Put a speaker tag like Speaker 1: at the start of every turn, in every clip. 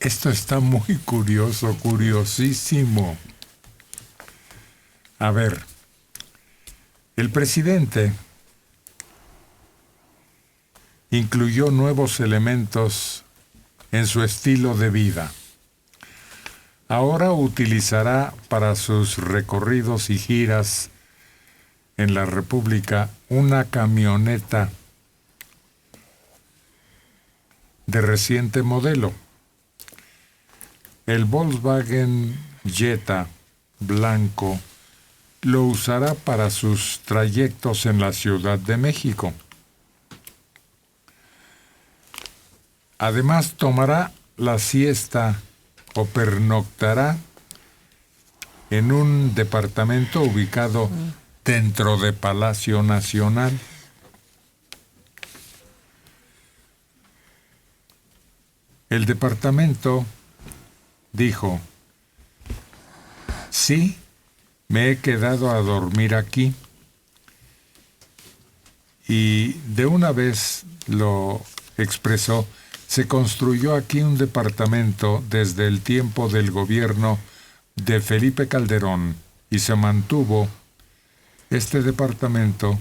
Speaker 1: Esto está muy curioso, curiosísimo. A ver, el presidente incluyó nuevos elementos en su estilo de vida. Ahora utilizará para sus recorridos y giras en la República una camioneta de reciente modelo. El Volkswagen Jetta blanco lo usará para sus trayectos en la Ciudad de México. Además, tomará la siesta o pernoctará en un departamento ubicado dentro de Palacio Nacional. El departamento dijo: sí, me he quedado a dormir aquí. Y de una vez lo expresó. Se construyó aquí un departamento desde el tiempo del gobierno de Felipe Calderón y se mantuvo este departamento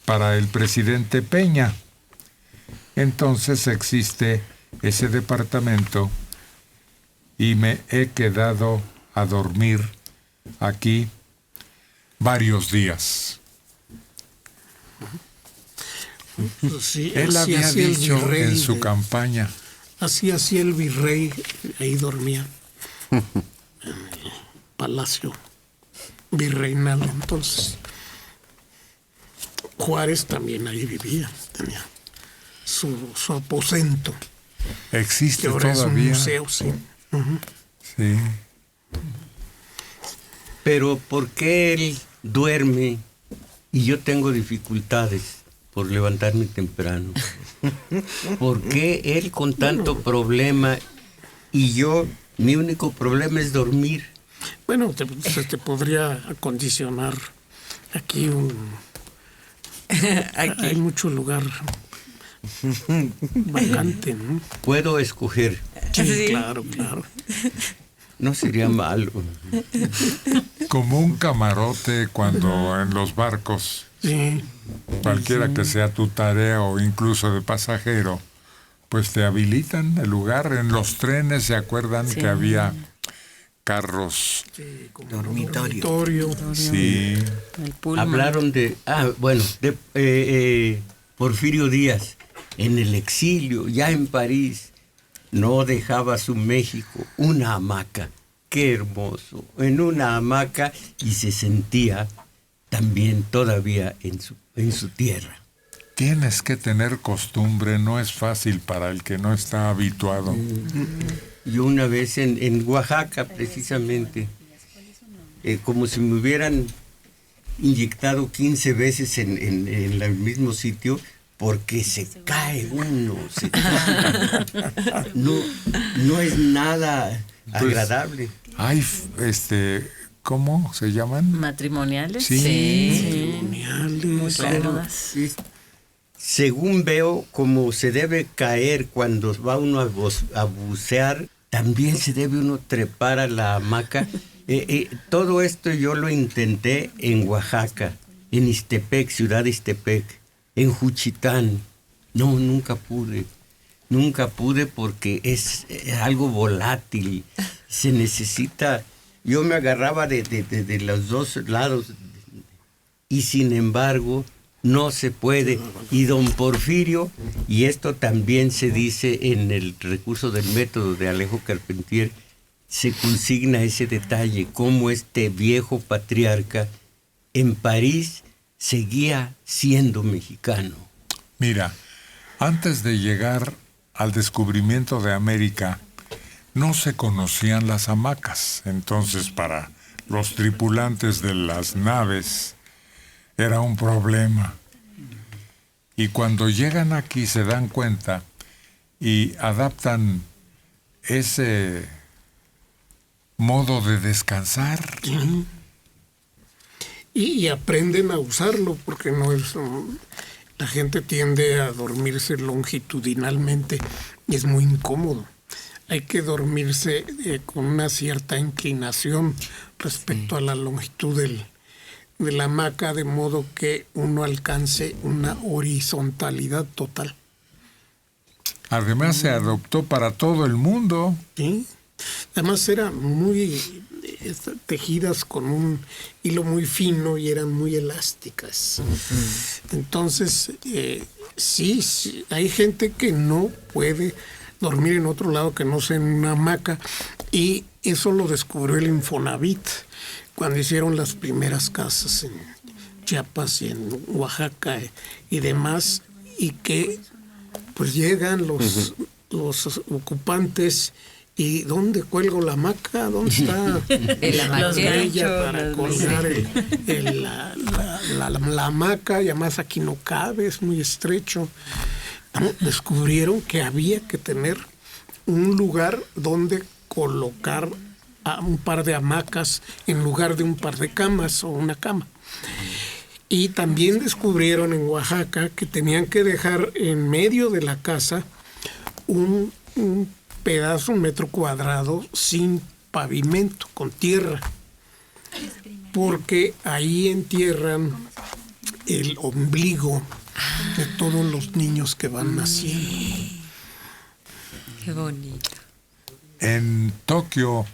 Speaker 1: para el presidente Peña. Entonces existe ese departamento y me he quedado a dormir aquí varios días.
Speaker 2: Sí,
Speaker 1: él había dicho en su campaña.
Speaker 2: Así hacía el virrey, ahí dormía, en el palacio virreinal. Entonces, Juárez también ahí vivía, tenía su aposento.
Speaker 1: Existe
Speaker 2: que ahora
Speaker 1: todavía.
Speaker 2: Es un museo, sí. Uh-huh.
Speaker 1: Sí.
Speaker 3: Pero ¿por qué él duerme y yo tengo dificultades por levantarme temprano? ¿Por qué él con tanto problema y yo, mi único problema es dormir?
Speaker 2: Bueno, se te podría acondicionar aquí aquí. Hay mucho lugar vacante, ¿no?
Speaker 3: Puedo escoger.
Speaker 2: Sí, claro.
Speaker 3: No sería malo.
Speaker 1: Como un camarote cuando en los barcos,
Speaker 2: sí,
Speaker 1: cualquiera que sea tu tarea o incluso de pasajero, pues te habilitan el lugar. En los trenes, ¿se acuerdan que había carros?
Speaker 2: Sí, como
Speaker 4: dormitorio.
Speaker 1: Sí.
Speaker 3: Hablaron de Porfirio Díaz en el exilio, ya en París, no dejaba su México, una hamaca, qué hermoso, en una hamaca, y se sentía también todavía en su tierra.
Speaker 1: Tienes que tener costumbre, no es fácil para el que no está habituado.
Speaker 3: Yo una vez en Oaxaca, precisamente, como si me hubieran inyectado 15 veces en el mismo sitio, porque se cae uno, se cae. No es nada agradable.
Speaker 1: Hay, ¿cómo se llaman?
Speaker 5: ¿Matrimoniales?
Speaker 1: Sí.
Speaker 2: Matrimoniales.
Speaker 5: Claro.
Speaker 3: Según veo, como se debe caer cuando va uno a bucear, también se debe uno trepar a la hamaca. Todo esto yo lo intenté en Oaxaca, en Ixtepec, ciudad de Ixtepec, en Juchitán. No, nunca pude porque es algo volátil. Se necesita. Yo me agarraba de los dos lados y sin embargo no se puede. Y don Porfirio, y esto también se dice en el recurso del método de Alejo Carpentier, se consigna ese detalle, cómo este viejo patriarca en París seguía siendo mexicano.
Speaker 1: Mira, antes de llegar al descubrimiento de América, no se conocían las hamacas. Entonces, para los tripulantes de las naves, era un problema. Y cuando llegan aquí se dan cuenta y adaptan ese modo de descansar.
Speaker 2: Sí. Y aprenden a usarlo, porque no es... La gente tiende a dormirse longitudinalmente y es muy incómodo. hay que dormirse con una cierta inclinación respecto a la longitud de la hamaca, de modo que uno alcance una horizontalidad total.
Speaker 1: Además se adoptó para todo el mundo.
Speaker 2: ¿Sí? Además eran muy tejidas con un hilo muy fino y eran muy elásticas. Entonces, sí, hay gente que no puede dormir en otro lado que no sea en una hamaca, y eso lo descubrió el Infonavit cuando hicieron las primeras casas en Chiapas y en Oaxaca y demás, y que pues llegan los ocupantes y ¿dónde cuelgo la hamaca? ¿Dónde está la grilla para colgar la hamaca? Y además aquí no cabe, es muy estrecho. Descubrieron que había que tener un lugar donde colocar a un par de hamacas en lugar de un par de camas o una cama. Y también descubrieron en Oaxaca que tenían que dejar en medio de la casa un pedazo, 1 metro cuadrado, sin pavimento, con tierra, porque ahí entierran el ombligo de todos los niños que van naciendo.
Speaker 4: Qué bonito.
Speaker 1: En Tokio,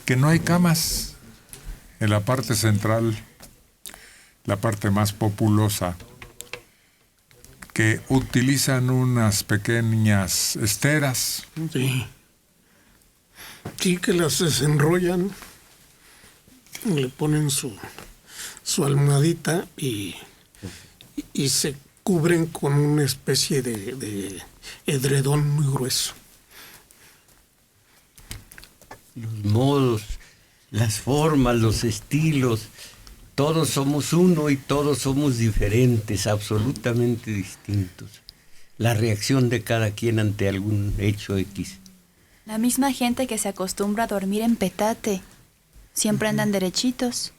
Speaker 1: que no hay camas en la parte central, la parte más populosa, que utilizan unas pequeñas esteras.
Speaker 2: Sí, que las desenrollan, le ponen su almohadita y se cubren con una especie de edredón muy grueso.
Speaker 3: Los modos, las formas, los estilos, todos somos uno y todos somos diferentes, absolutamente distintos. La reacción de cada quien ante algún hecho X.
Speaker 5: La misma gente que se acostumbra a dormir en petate, siempre andan derechitos.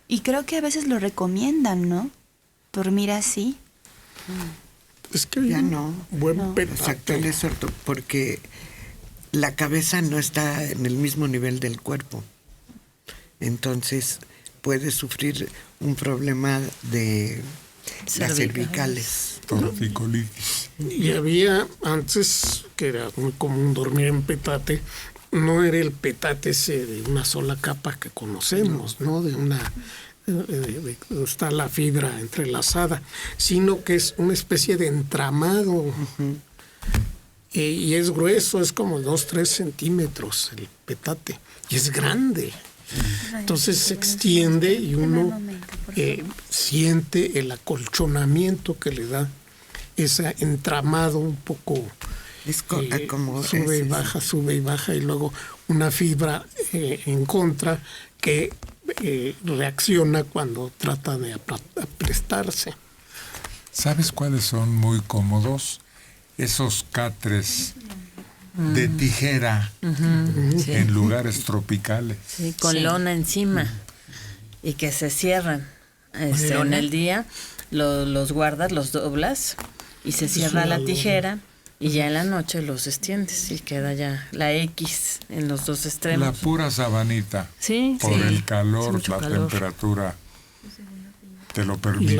Speaker 5: Y creo que a veces lo recomiendan, ¿no? Dormir así.
Speaker 2: Es que
Speaker 6: ya no.
Speaker 2: Buen petate.
Speaker 6: Exacto, es cierto, porque la cabeza no está en el mismo nivel del cuerpo. Entonces puede sufrir un problema de las cervicales.
Speaker 1: Torticolitis.
Speaker 2: Y había antes, que era muy común dormir en petate, no era el petate ese de una sola capa que conocemos, ¿no? De una está la fibra entrelazada, sino que es una especie de entramado. Y es grueso, es como 2-3 centímetros el petate, y es grande. Entonces se extiende y uno siente el acolchonamiento que le da ese entramado un poco.
Speaker 6: Es como
Speaker 2: sube y baja, y luego una fibra en contra que reacciona cuando trata de aprestarse.
Speaker 1: ¿Sabes cuáles son muy cómodos? Esos catres de tijera en lugares tropicales.
Speaker 4: Sí, con lona encima y que se cierran. En el día los guardas, los doblas y se cierra la tijera. Y ya en la noche los extiendes y queda ya la X en los dos extremos.
Speaker 1: La pura sabanita.
Speaker 4: Sí,
Speaker 1: por el calor,
Speaker 4: mucho
Speaker 1: la
Speaker 4: calor.
Speaker 1: Temperatura te lo permite.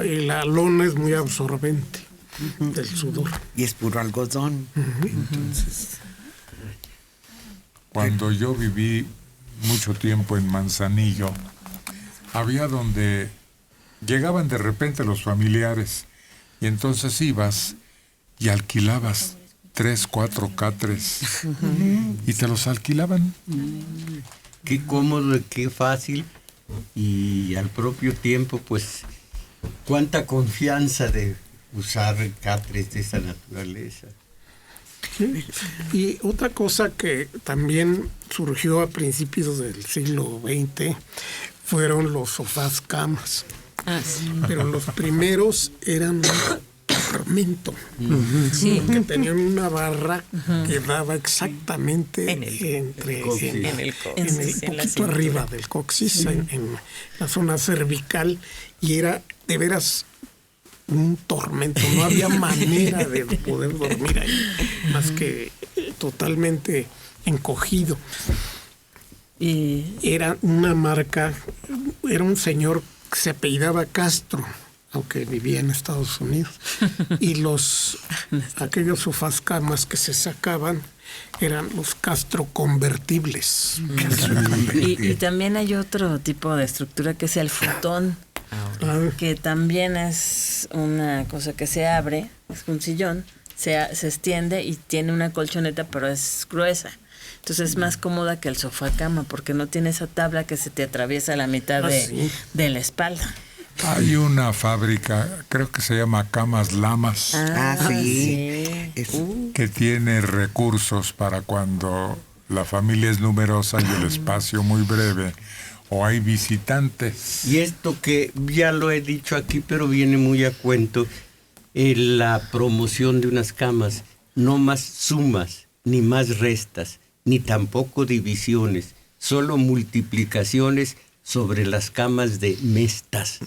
Speaker 2: Y la lona es muy absorbente del sudor.
Speaker 6: Y es puro algodón. Entonces,
Speaker 1: cuando yo viví mucho tiempo en Manzanillo, había donde llegaban de repente los familiares y entonces ibas y alquilabas 3, 4 catres y te los alquilaban.
Speaker 3: Qué cómodo, qué fácil, y al propio tiempo, pues, cuánta confianza de usar catres de esa naturaleza.
Speaker 2: Sí. Y otra cosa que también surgió a principios del siglo XX fueron los sofás camas. Pero los primeros eran tormento, que tenían una barra que daba exactamente un poquito arriba del coxis, en la zona cervical, y era de veras un tormento, no había manera de poder dormir ahí, más que totalmente encogido.
Speaker 4: Y
Speaker 2: Era una marca, era un señor que se apellidaba Castro, aunque vivía en Estados Unidos, y aquellos sofás camas que se sacaban eran los Castro convertibles.
Speaker 4: y también hay otro tipo de estructura que es el futón, que también es una cosa que se abre, es un sillón, se extiende y tiene una colchoneta, pero es gruesa. Entonces es más cómoda que el sofá cama porque no tiene esa tabla que se te atraviesa la mitad de la espalda.
Speaker 1: Hay una fábrica, creo que se llama Camas Lamas,
Speaker 6: Sí.
Speaker 1: que tiene recursos para cuando la familia es numerosa y el espacio muy breve, o hay visitantes.
Speaker 3: Y esto que ya lo he dicho aquí, pero viene muy a cuento, la promoción de unas camas, no más sumas, ni más restas, ni tampoco divisiones, solo multiplicaciones sobre las camas de mestas.